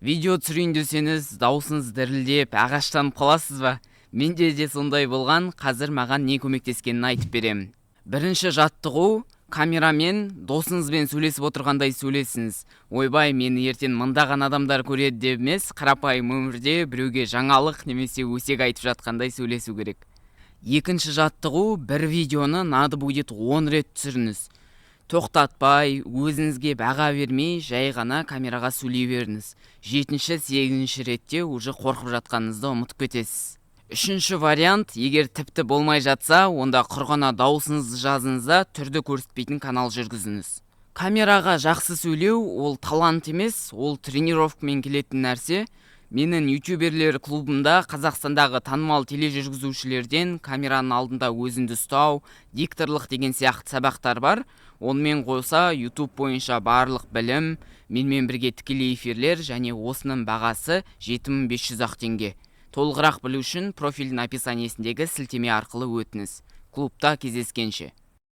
Видео түсірейін десеңіз, даусыңыз дірілдеп, ағаштанып қаласыз ба? Менде де сондай болған, қазір маған не көмектескенін айтып беремін. Бірінші жаттығу, камерамен досыңызбен сөйлесіп отырғандай сөйлесіңіз. Ойбай, мені ертең мыңдаған адамдар көреді деп емес, қарапайым өмірде біреуге жаңалық немесе өсек айтып жатқандай сөйлесу керек. Екінші жаттығу, бір видеоны надо будет 10 рет түсіріңіз. Тоқтатпай, өзіңізге баға бермей, жай ғана камераға сөйлей беріңіз. 7-8 ретте уже қорқып жатқаныңызды ұмытып кетесіз. Үшінші вариант, егер тіпті болмай жатса, онда құрғана даусыңызды жазыңыз да түрді көрсетпейтін канал жүргізіңіз. Камераға жақсы сөйлеу ол талант емес, ол тренировкамен келетін нәрсе. Менің ютуберлер клубымда Қазақстандағы танымал тележүргізушілерден камераның алдында өзіңді ұстау, дикторлық деген сияқты сабақтар бар. Онымен қоса YouTube бойынша барлық білім, менімен бірге тікелей эфирлер және осының бағасы 7500 теңге. Толығырақ білу үшін профилдің описаниесіндегі сілтеме арқылы өтіңіз. Клубта кездескенше.